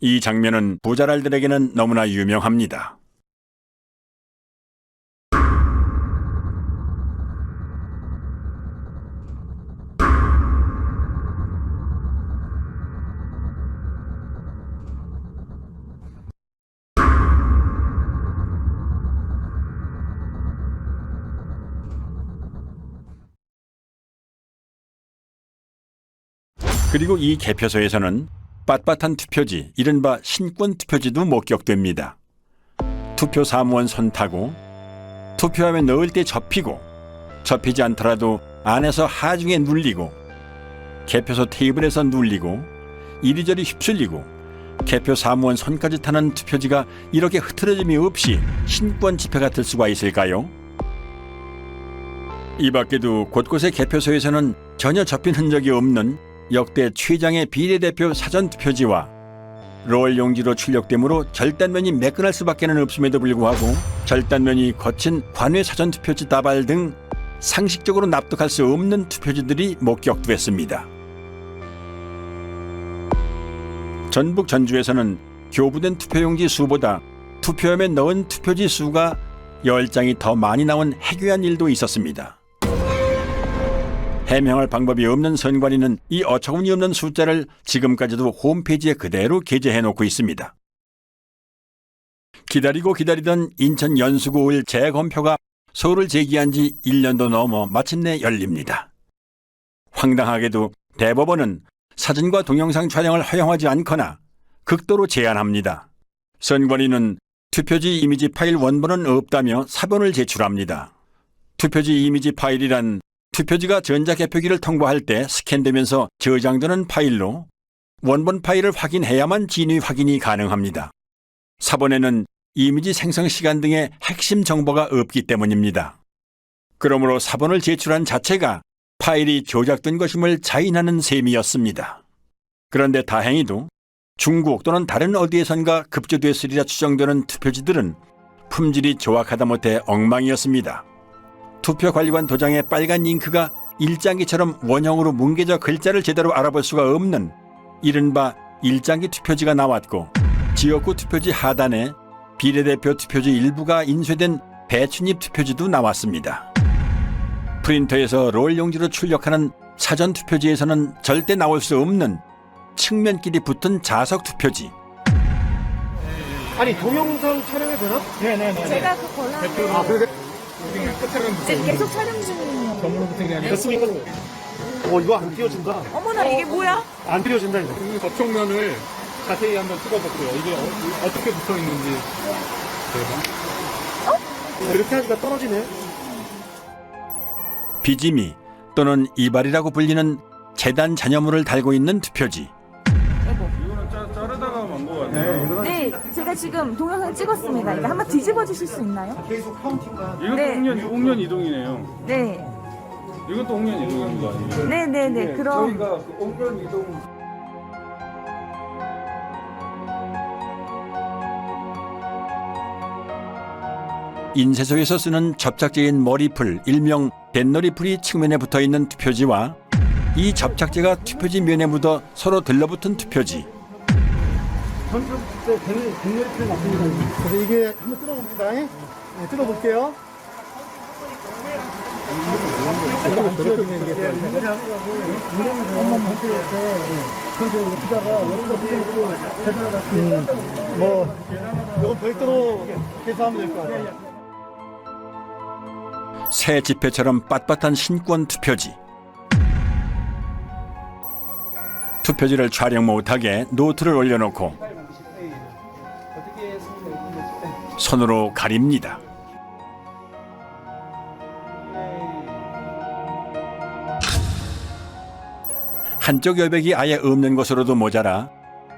이 장면은 부자랄들에게는 너무나 유명합니다. 그리고 이 개표소에서는 빳빳한 투표지, 이른바 신권 투표지도 목격됩니다. 투표 사무원 손 타고 투표함에 넣을 때 접히고 접히지 않더라도 안에서 하중에 눌리고 개표소 테이블에서 눌리고 이리저리 휩쓸리고 개표 사무원 손까지 타는 투표지가 이렇게 흐트러짐이 없이 신권 지폐가 될 수가 있을까요? 이 밖에도 곳곳의 개표소에서는 전혀 접힌 흔적이 없는 역대 최장의 비례대표 사전투표지와 롤 용지로 출력되므로 절단면이 매끈할 수밖에 없음에도 불구하고 절단면이 거친 관외 사전투표지 다발 등 상식적으로 납득할 수 없는 투표지들이 목격됐습니다. 전북 전주에서는 교부된 투표용지 수보다 투표함에 넣은 투표지 수가 10장이 더 많이 나온 해괴한 일도 있었습니다. 해명할 방법이 없는 선관위는 이 어처구니 없는 숫자를 지금까지도 홈페이지에 그대로 게재해놓고 있습니다. 기다리고 기다리던 인천 연수구 5일 재검표가 소를 제기한 지 1년도 넘어 마침내 열립니다. 황당하게도 대법원은 사진과 동영상 촬영을 허용하지 않거나 극도로 제한합니다. 선관위는 투표지 이미지 파일 원본은 없다며 사본을 제출합니다. 투표지 이미지 파일이란 투표지가 전자개표기를 통과할 때 스캔되면서 저장되는 파일로 원본 파일을 확인해야만 진위 확인이 가능합니다. 사본에는 이미지 생성 시간 등의 핵심 정보가 없기 때문입니다. 그러므로 사본을 제출한 자체가 파일이 조작된 것임을 자인하는 셈이었습니다. 그런데 다행히도 중국 또는 다른 어디에선가 급조됐으리라 추정되는 투표지들은 품질이 조악하다 못해 엉망이었습니다. 투표관리관 도장의 빨간 잉크가 일장기처럼 원형으로 뭉개져 글자를 제대로 알아볼 수가 없는 이른바 일장기 투표지가 나왔고, 지역구 투표지 하단에 비례대표 투표지 일부가 인쇄된 배춧잎 투표지도 나왔습니다. 프린터에서 롤 용지로 출력하는 사전 투표지에서는 절대 나올 수 없는 측면끼리 붙은 자석 투표지. 아니 동영상 촬영해도 되나? 네네네. 제가 그 권한을 아 그래? 지금 계속 촬영 중이에요. 전문부팅이 아니라 됐습니까? 이거 안 띄워준다. 어머나 이게 뭐야? 안 띄워준다 이거. 이 겉쪽면을 자세히 한번 찍어볼게요. 이게 어떻게 붙어 있는지. 이렇게 하니까 떨어지네. 비지미 또는 이발이라고 불리는 재단 잔여물을 달고 있는 투표지. 이거는 자르다가 만 거 같아요. 네, 제가 지금 동영상 찍었습니다. 이거 한번 뒤집어 주실 수 있나요? 계속 카운팅가. 이것도 네. 홍련 이동이네요. 네, 이것도 홍련 이동인 거 아니에요? 네네네. 그럼 저희가 그 홍련 이동 인쇄소에서 쓰는 접착제인 머리풀, 일명 뱃놀이풀이 측면에 붙어있는 투표지와 이 접착제가 투표지 면에 묻어 서로 들러붙은 투표지. 전주 때 백렬필 맞습니다. 그래서 이게 한번 뜯어봅니다. 네, 뜯어볼게요. 안 띄워지는 게 이건 별도로 계산하면 될 것 같아요. 새 지폐처럼 빳빳한 신권 투표지. 투표지를 촬영 못하게 노트를 올려놓고 손으로 가립니다. 한쪽 여백이 아예 없는 것으로도 모자라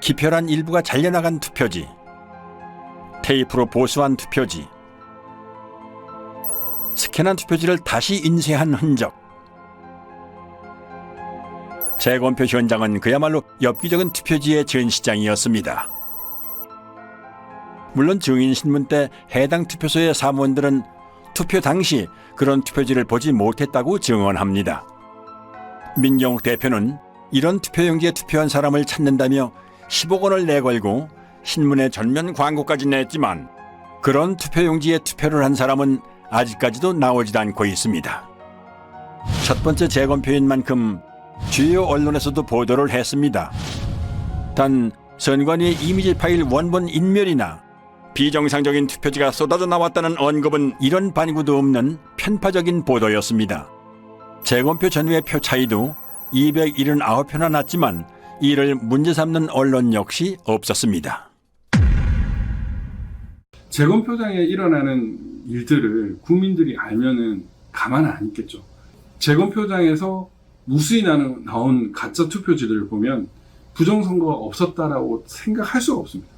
기표란 일부가 잘려나간 투표지, 테이프로 보수한 투표지, 스캔한 투표지를 다시 인쇄한 흔적. 재검표 현장은 그야말로 엽기적인 투표지의 전시장이었습니다. 물론 증인신문 때 해당 투표소의 사무원들은 투표 당시 그런 투표지를 보지 못했다고 증언합니다. 민경욱 대표는 이런 투표용지에 투표한 사람을 찾는다며 10억 원을 내걸고 신문에 전면 광고까지 냈지만 그런 투표용지에 투표를 한 사람은 아직까지도 나오질 않고 있습니다. 첫 번째 재검표인 만큼 주요 언론에서도 보도를 했습니다. 단 선관위의 이미지 파일 원본 인멸이나 비정상적인 투표지가 쏟아져 나왔다는 언급은 이런 반구도 없는 편파적인 보도였습니다. 재검표 전후의 표 차이도 279표나 났지만 이를 문제 삼는 언론 역시 없었습니다. 재검표장에 일어나는 일들을 국민들이 알면은 가만 안 있겠죠. 재검표장에서 무수히 나온 가짜 투표지들을 보면 부정선거가 없었다라고 생각할 수가 없습니다.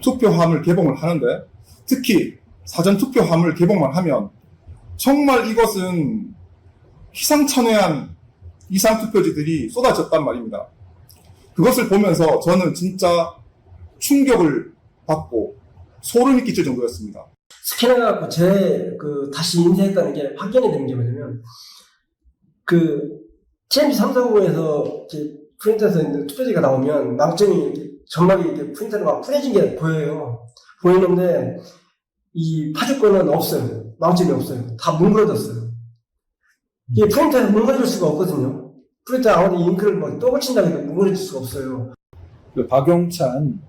투표함을 개봉을 하는데 특히 사전투표함을 개봉만 하면 정말 이것은 희상천외한 이상투표지들이 쏟아졌단 말입니다. 그것을 보면서 저는 진짜 충격을 받고 소름이 끼칠 정도였습니다. 스캔해갖고 다시 인쇄했다는 게 확인이 된 게 뭐냐면, TMC 340에서 프린터에서 있는 투표지가 나오면 망점이 점막이 이렇게 프린터로 막 풀어진 게 보여요. 보이는데, 이 파주권은 없어요. 망점이 없어요. 다 뭉그러졌어요. 이게 프린터에서 뭉그러질 수가 없거든요. 프린터 아무리 잉크를 뭐 또 붙인다고 해도 뭉그러질 수가 없어요. 박용찬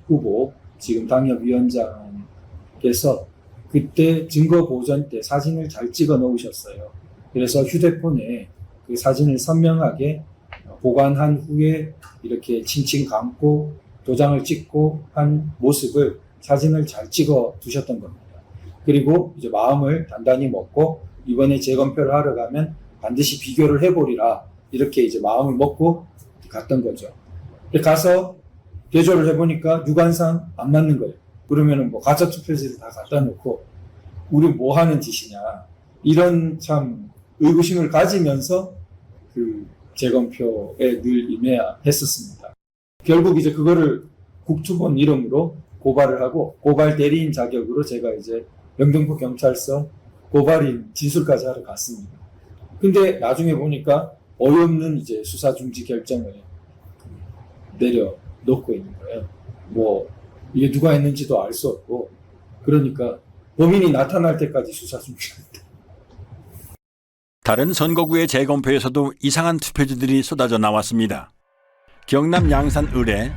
후보, 지금 당협위원장께서 그때 증거 보존 때 사진을 잘 찍어 놓으셨어요. 그래서 휴대폰에 그 사진을 선명하게 보관한 후에 이렇게 칭칭 감고 도장을 찍고 한 모습을 사진을 잘 찍어 두셨던 겁니다. 그리고 이제 마음을 단단히 먹고 이번에 재검표를 하러 가면 반드시 비교를 해보리라 이렇게 이제 마음을 먹고 갔던 거죠. 가서 대조를 해보니까 유관상 안 맞는 거예요. 그러면은 뭐 가짜 투표지를 다 갖다 놓고 우리 뭐 하는 짓이냐 이런 참 의구심을 가지면서 그 재검표에 늘 임해야 했었습니다. 결국 이제 그거를 국투본 이름으로 고발을 하고 고발 대리인 자격으로 제가 이제 영등포 경찰서 고발인 진술까지 하러 갔습니다. 근데 나중에 보니까 어이없는 이제 수사 중지 결정을 내려놓고 있는 거예요. 뭐 이게 누가 했는지도 알 수 없고 그러니까 범인이 나타날 때까지 수사 중지합니다. 다른 선거구의 재검표에서도 이상한 투표지들이 쏟아져 나왔습니다. 경남 양산 을에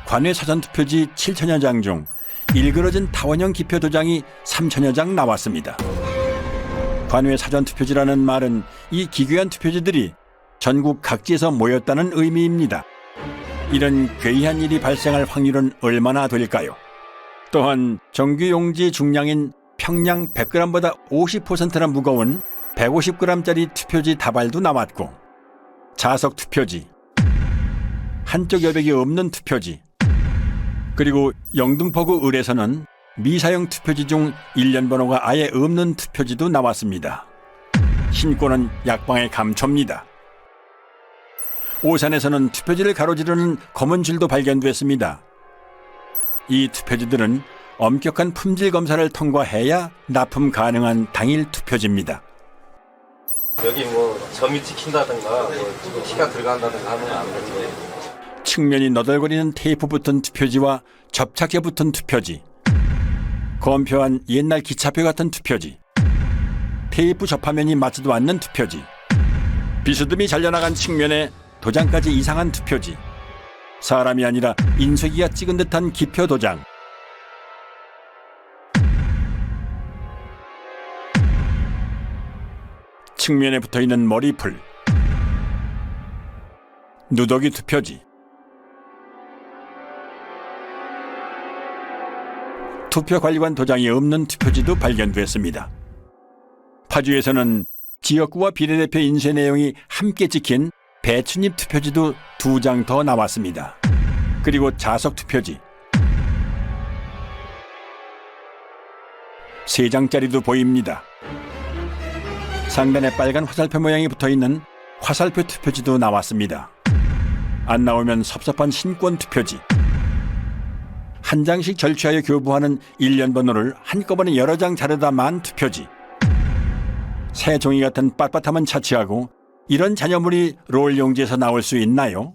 관외 사전투표지 7천여 장 중 일그러진 타원형 기표 도장이 3천여 장 나왔습니다. 관외 사전투표지라는 말은 이 기괴한 투표지들이 전국 각지에서 모였다는 의미입니다. 이런 괴이한 일이 발생할 확률은 얼마나 될까요? 또한 정규용지 중량인 평량 100g보다 50%나 무거운 150g짜리 투표지 다발도 나왔고 자석 투표지, 한쪽 여백이 없는 투표지, 그리고 영등포구 을에서는 미사용 투표지 중 일련 번호가 아예 없는 투표지도 나왔습니다. 신고는 약방의 감초입니다. 오산에서는 투표지를 가로지르는 검은 줄도 발견됐습니다. 이 투표지들은 엄격한 품질 검사를 통과해야 납품 가능한 당일 투표지입니다. 여기 뭐 점이 찍힌다든가 뭐 티가 들어간다든가 하면 안 되죠. 측면이 너덜거리는 테이프 붙은 투표지와 접착제 붙은 투표지, 검표한 옛날 기차표 같은 투표지, 테이프 접화면이 맞지도 않는 투표지, 비스듬히 잘려나간 측면에 도장까지 이상한 투표지, 사람이 아니라 인쇄기가 찍은 듯한 기표 도장, 측면에 붙어있는 머리풀, 누더기 투표지, 투표관리관 도장이 없는 투표지도 발견됐습니다. 파주에서는 지역구와 비례대표 인쇄 내용이 함께 찍힌 배춧잎 투표지도 2장 더 나왔습니다. 그리고 자석 투표지 3장짜리도 보입니다. 상단에 빨간 화살표 모양이 붙어있는 화살표 투표지도 나왔습니다. 안 나오면 섭섭한 신권 투표지, 한 장씩 절취하여 교부하는 일련 번호를 한꺼번에 여러 장 자르다 만 투표지, 새 종이 같은 빳빳함은 차치하고 이런 잔여물이 롤 용지에서 나올 수 있나요?